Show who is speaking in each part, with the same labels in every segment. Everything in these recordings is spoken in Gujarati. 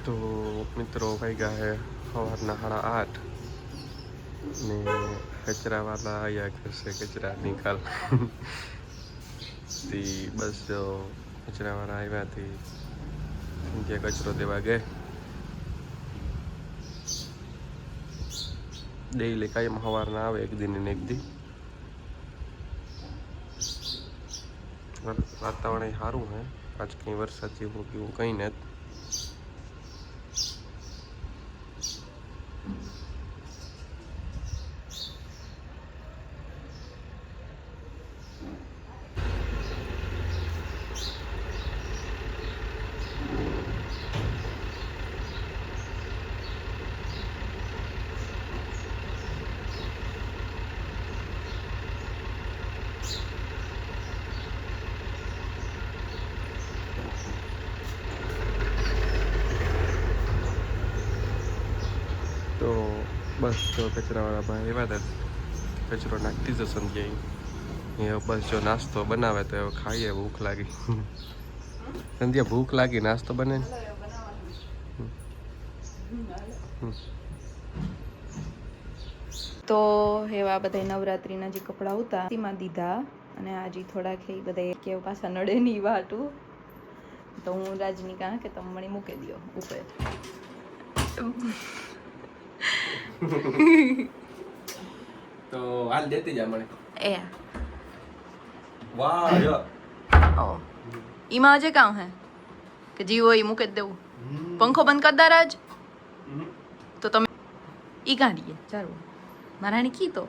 Speaker 1: તો મિત્રો વાગ્યા હે સવારના 8:30 ને કચરાવાળા આવ્યા કરશે કચરા નિકાલ થી બસ જો કચરાવાળા આવ્યાથી ત્યાં કચરો દેવા ગયે ડેઈલી કાયમ સવારના આવે એક દિન ને એક દી વાતાવરણ સારું હે આજ કંઈ વરસાદ જેવું કેવું કંઈ નથી તો બસ જો કચરાવાળા ભાઈ આવ્યા હતા કચરો નાખતી જ સંધ્યા એ બસ જો નાસ્તો બનાવે તો હવે ખાઈએ ભૂખ લાગી સંધ્યા ભૂખ લાગી નાસ્તો બને
Speaker 2: તો એવા બધા નવરાત્રીના જે કપડાં હતા તેમાં દીધા અને આજે થોડાક એ બધા કેવા પાછા નડે ની વાટું તો હું રાજની કહા કે તમે મને મૂકી દો ઉપર
Speaker 1: તો હાલ દેતી જા મને
Speaker 2: એ
Speaker 1: વાહ યો
Speaker 2: ઓ ઈમાં આજે કામ હે કે જીવો ઈ મૂકી દેવું પંખો બંધ કર દા રાજ તો તમે ઈ કાઢીએ ચાલો મારાણી કી તો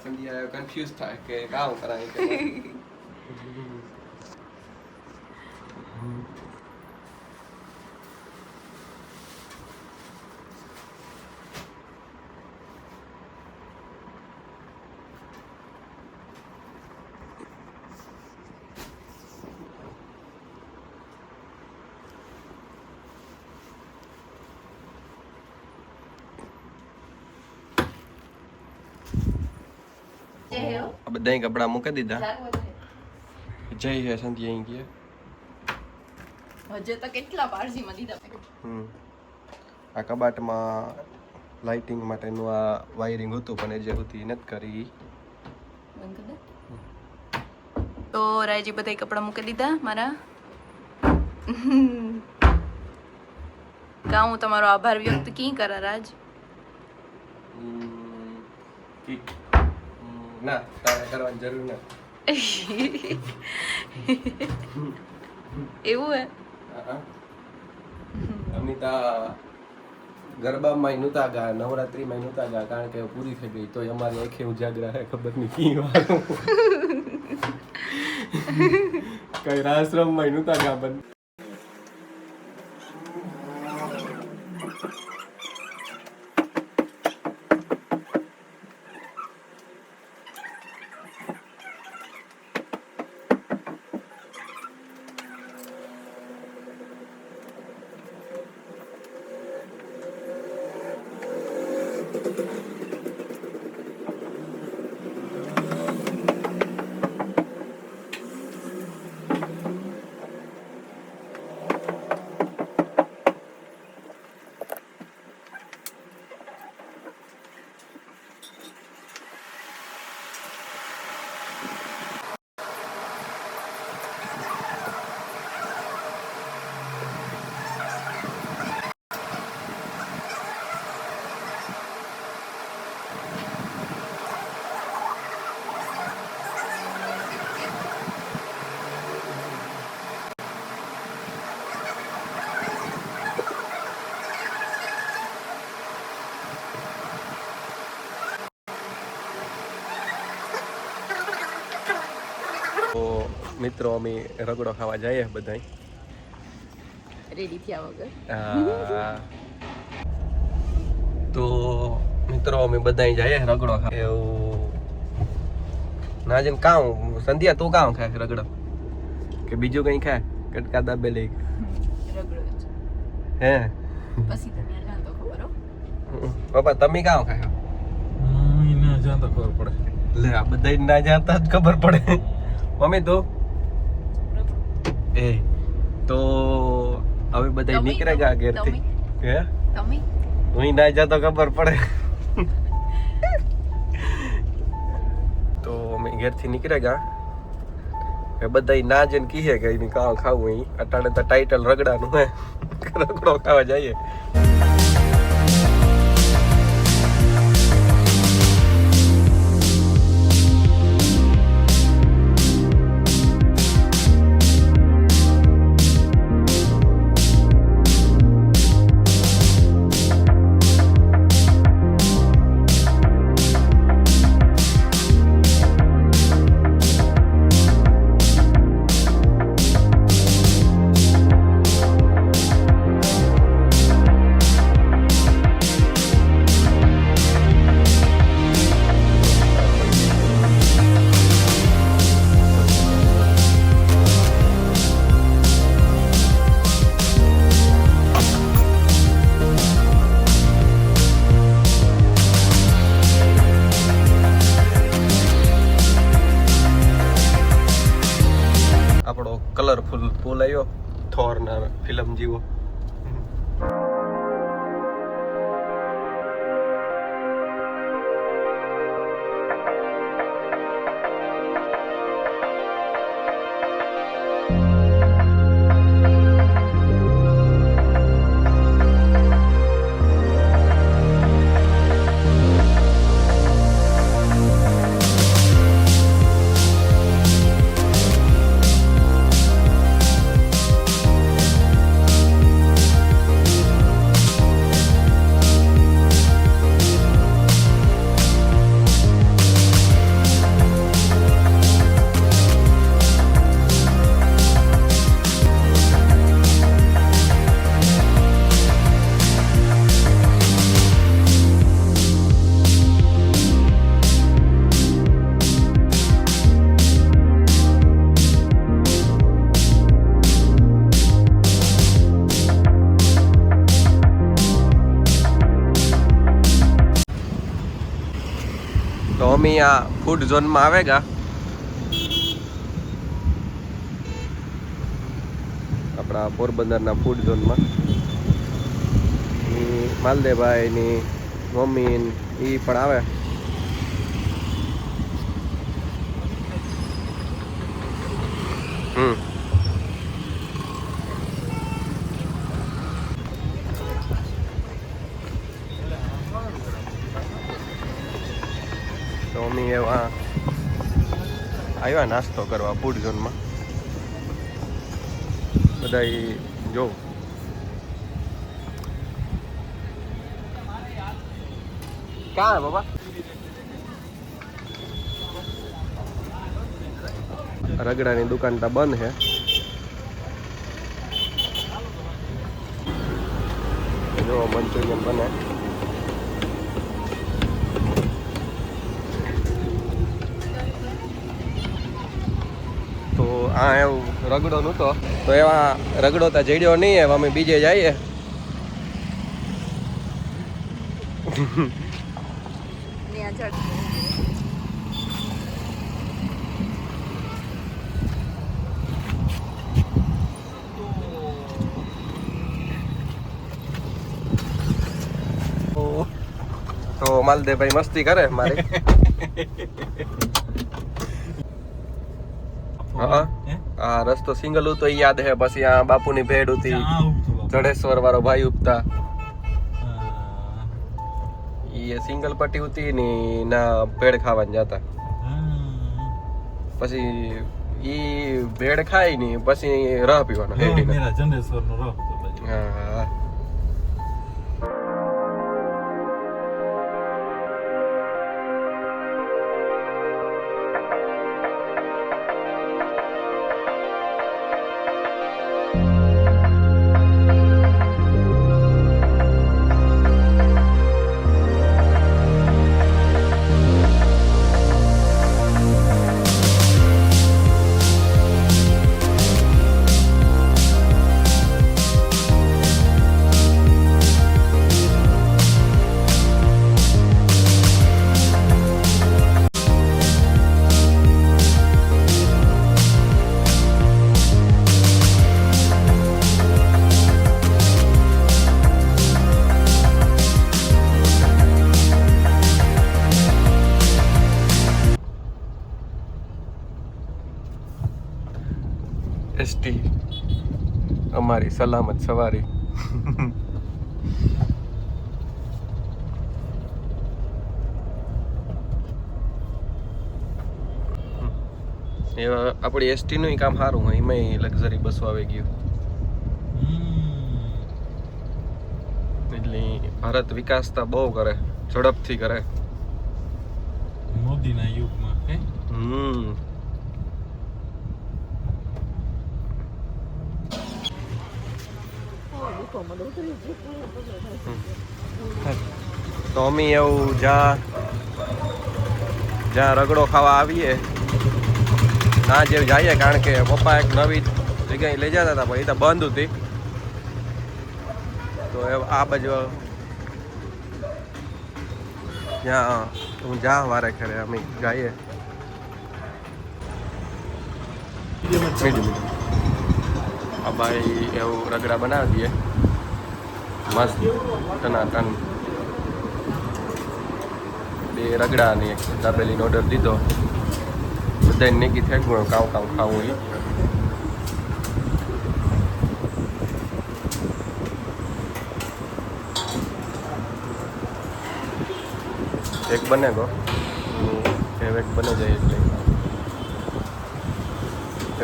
Speaker 1: સંધ્યા કન્ફ્યુઝ થાય કે કામ કરાય કે બધા કપડા મૂકી દીધા જય હે સંધ્યા અહીં ગયા
Speaker 2: હજે તો કેટલા પારસીમાં દીધા
Speaker 1: આ કબાટમાં લાઇટિંગ માટેનું આ વાયરિંગ હતું પણ એ જે હતી નથી કરી
Speaker 2: તો રાયજી બધા કપડા મૂકી દીધા મારા કા હું તમારો આભાર વ્યક્ત કી કરા રાજ
Speaker 1: ના તારે કરવાની જરૂર નથી
Speaker 2: એવું હે
Speaker 1: અમિતા ગરબામાં નહોતા ગા નવરાત્રીમાં નહોતા ગા કારણ કે પૂરી થઈ ગઈ તો અમારી આંખે ઉજાગરા હે ખબર નહીં કી વાળું કઈ આશ્રમમાં નહોતા ગા બંધ તો મિત્રો અમે રગડો ખાવા જઈએ બધા
Speaker 2: રેડી થયા વગર
Speaker 1: તો મિત્રો અમે બધા જઈએ રગડો ખાવા એવું ના જેમ કામ સંધ્યા તું કામ ખાય રગડો કે બીજું કઈ ખાય કટકા દાબેલી
Speaker 2: રગડો
Speaker 1: હે
Speaker 2: પછી તને જાણતો ખબર હો
Speaker 1: પપ્પા તમે કામ ખાય
Speaker 3: ના જાણતા ખબર પડે
Speaker 1: લે આ બધા ના જાણતા જ ખબર પડે મમ્મી તો એ તો હવે બધા
Speaker 2: તમે
Speaker 1: નીકળે ગયા ઘેરથી હે
Speaker 2: તમે
Speaker 1: હું ના જતો ખબર પડે તો અમે ઘેરથી નીકળે ગયા એ બધા ના જઈને કીએ કે એની કાં ખાવું અહીં અટાણે તો ટાઈટલ રગડાનું હે રગડો ખાવા જઈએ આપણો કલરફુલ પુલ આવ્યો થોરના ફિલ્મ જેવો તો અમે આ ફૂડ ઝોનમાં આવેગા આપણા પોરબંદરના ફૂડ ઝોનમાં માલદેભાઈ ની મમ્મી એ પણ આવે તો અમે એવા આવ્યા નાસ્તો કરવા ફૂડ ઝોનમાં બધા જો ક્યાં બાબા રગડાની દુકાન તો બંધ છે જો મંચુરિયન બને તો આ એવું રગડો નહોતો તો એવા રગડો તો જડ્યો નહીં એવા અમે બીજે જઈએ તો માલદેવભાઈ મસ્તી કરે મારી હા આ રસ્તો સિંગલ હતો ઈ યાદ હે પછી આ બાપુની ભેડ હતી જડેશ્વર વાળો ભાઈ ઉપતા ઈ સિંગલ પટ્ટી હતી ની ના ભેડ ખાવા જતા પછી ઈ ભેડ ખાઈ ની પછી રહ પીવાનો હા અમારી સલામત સવારી. એ આપણી એસટી નું કામ સારું હોય, એમાં લક્ઝરી બસો આવી ગયું. એટલે ભારત વિકાસ તો બહુ કરે, ઝડપથી કરે.
Speaker 3: મોદીના યુગમાં હે
Speaker 1: તો અમે એવું જ્યાં રગડો ખાવા આવીએ ત્યાં જે જઈએ, કારણ કે પપ્પા એક નવી જગ્યાએ લઈ જતા હતા પણ એ તો બંધ હતી. તો આ બાજુ જ્યાં હું જ્યાં વારે ખરે અમે જઈએ. આ ભાઈ એવું રગડા બનાવી દઈએ મસ્ત ટનાટન. 2 રગડા અને 1 દાબેલીનો ઓર્ડર દીધો. બધાને નીકી થઈ ગયું કામ ખાવું. એક બને ગો એક બને જાય એટલે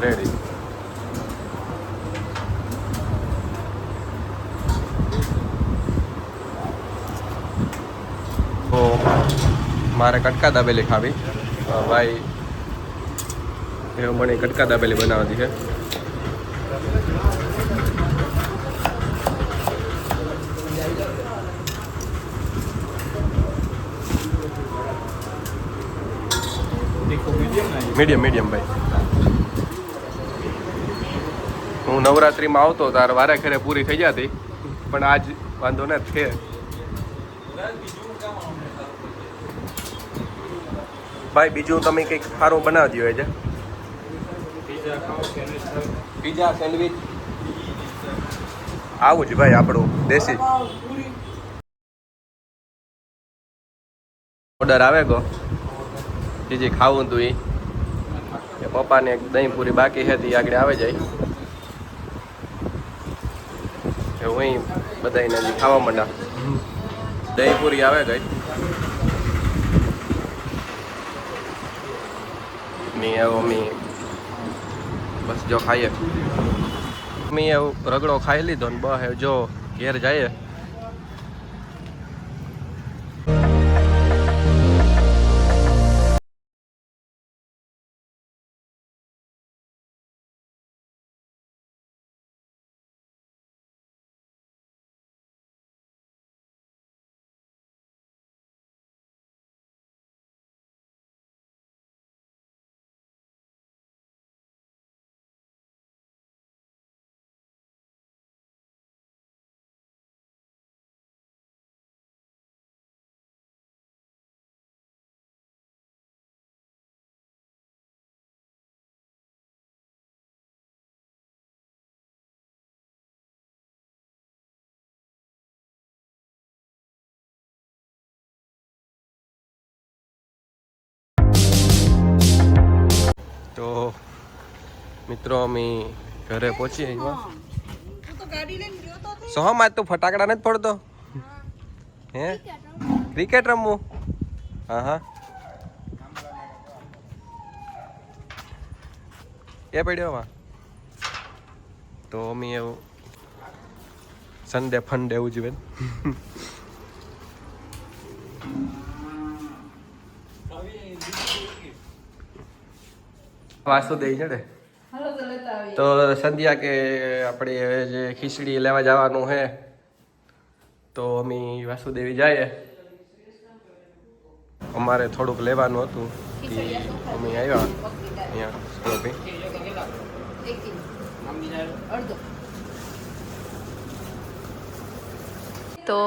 Speaker 1: રેડી. તો મારે કટકા દાબેલી ખાવી. ભાઈ એવું મને કટકા દાબેલી બનાવતી છે. મીડિયમ ભાઈ. હું નવરાત્રિમાં આવતો તાર વારે ઘરે પૂરી થઈ જતી, પણ આજ વાંધો ને છે. ભાઈ બીજું તમે કંઈક સારું બનાવી દો. પીઝા સેન્ડવિચ આવું જ ભાઈ આપણું દેશી ઓર્ડર આવે ગો. જે ખાવું તું એ પપ્પાને એક દહીં પૂરી બાકી હતી, આગળ આવે જાય એવું અહીં બધાને હજી ખાવા માંડા. દહીં પૂરી આવે ગઈ મેં એવું અમે બસ જો ખાઈએ. મેં એવું રગડો ખાઈ લીધો ને બસ જો ઘેર જઈએ. તો મિત્રો અમે ઘરે પહોંચી સોહમાં તું ફટાકડા નથી ફોડતો હે? ક્રિકેટ રમવું? હા એ પડ્યો તો અમે એવું સન્ડે ફંડે ઉજવે. વાસુદેવ છે ને તો સંધ્યા કે આપણે જે ખીચડી લેવા જવાનું છે તો અમે વાસુદેવી જઈએ. અમારે થોડુંક લેવાનું હતું અમે આવ્યા અહીંયા.
Speaker 2: તો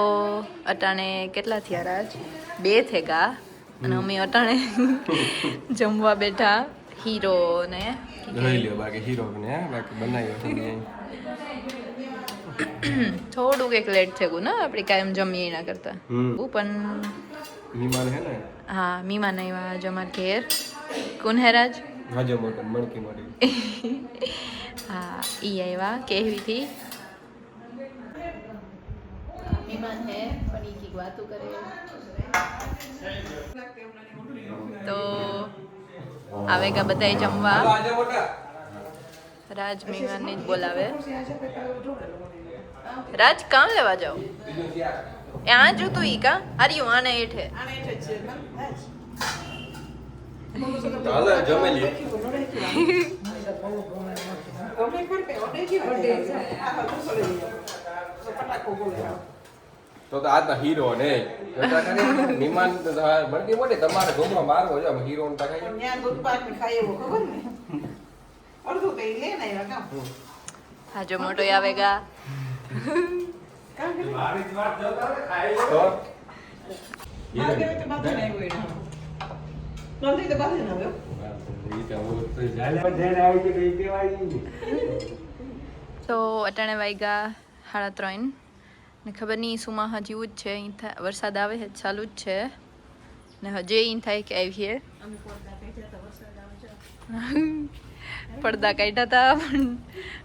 Speaker 2: અટાણે કેટલા થયા રાજ? 2 થેગા અને અમે અટાણે જમવા બેઠા. હીરો ને
Speaker 1: લઈ લ્યો બાકી હીરો ને બાકી બનાવ્યો.
Speaker 2: થોડુંક એક લેટ થયું ને આપણે કાયમ જમીએ એના કરતા. પણ
Speaker 1: મીમાન હે ને?
Speaker 2: હા મીમાન આવ્યા આજ અમાર ઘેર. કોણ હે રાજ?
Speaker 1: હાજો મોટો મણકી મોટી
Speaker 2: हाँ ई आया कहवी थी मेहमान है पनीर की बातों करे तो आवेगा बताए जमवा
Speaker 1: હાજો મોટા
Speaker 2: राज मेहमान ने बोलावे राज कहाँ लेवा जाओ यहाँ जो तो ई का अरे वहाँ नहीं है
Speaker 1: હાલે જમી લે તો આજના હીરો ને નિમાન મણકી મોટી તમારે ઘૂમરો મારવો જો હીરો ને
Speaker 2: हाँ जो मोटो आवेगा તો અટાણે વાગ્યા 3:30 ને ખબર નહીં સુમાં હજી જ છે અહીં વરસાદ આવે છે ચાલુ જ છે ને હજે અહીં થાય કે આવીએ પડદા કાઢ્યા હતા પણ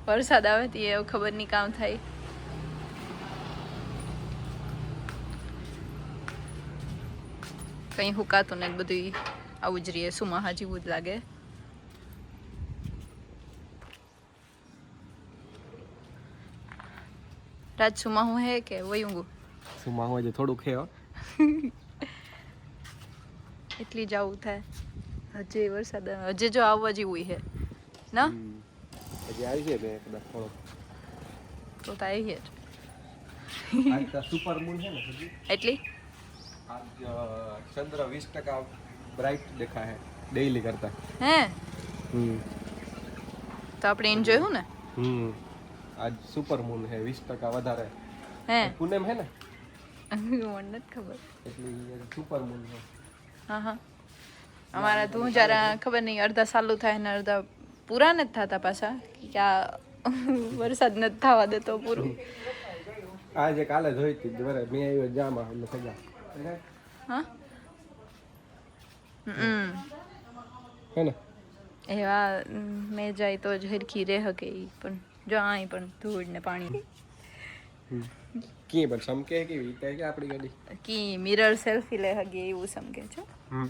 Speaker 2: વરસાદ આવે તો એ ખબર નહીં કામ થાય કંઈ હુકાતું ને બધું આવું જ રહીએ સુમાં હજી જ લાગે રાજ સુમાં હું હે કે વયુંગું
Speaker 1: સુમાં હોય થોડું ખેયો
Speaker 2: એટલી જ આવું થાય હજે વરસાદ હજે જો આવવા જેવું હે ના
Speaker 1: હજી આવી છે બે કદાચ થોડો
Speaker 2: તો આવી
Speaker 1: આજ તો સુપર મૂન છે ને હજી
Speaker 2: એટલી
Speaker 1: આજ ચંદ્ર 20% બ્રાઇટ દેખાય છે ડેઈલી કરતા
Speaker 2: હે
Speaker 1: હમ
Speaker 2: તો આપણે એન્જોય હું ને
Speaker 1: આજ સુપર મૂન છે 20% વધારે
Speaker 2: હે
Speaker 1: પૂનમ હે ને
Speaker 2: મને નથી ખબર
Speaker 1: એટલે સુપર મૂન છે
Speaker 2: હા હા અમારા તું જરા ખબર નહીં અડધા ચાલુ થાય ને અડધા પૂરા નથી થતા પાછા કે આ વરસાદ નથી થવા દેતો પૂરું
Speaker 1: આજે કાલે જોઈ હતી બરાબર મેં આવ્યો જામાં એટલે સજા
Speaker 2: હા
Speaker 1: હે ને
Speaker 2: એવા મેં જાય તો જ હરખી રહે હકે ઈ પણ જો અહીં પણ ધૂળ ને પાણી
Speaker 1: કી પણ સમકે કેવી કહે કે આપણી ગાડી
Speaker 2: કી મિરર સેલ્ફી લે હગે એવું સમકે છો
Speaker 1: હમ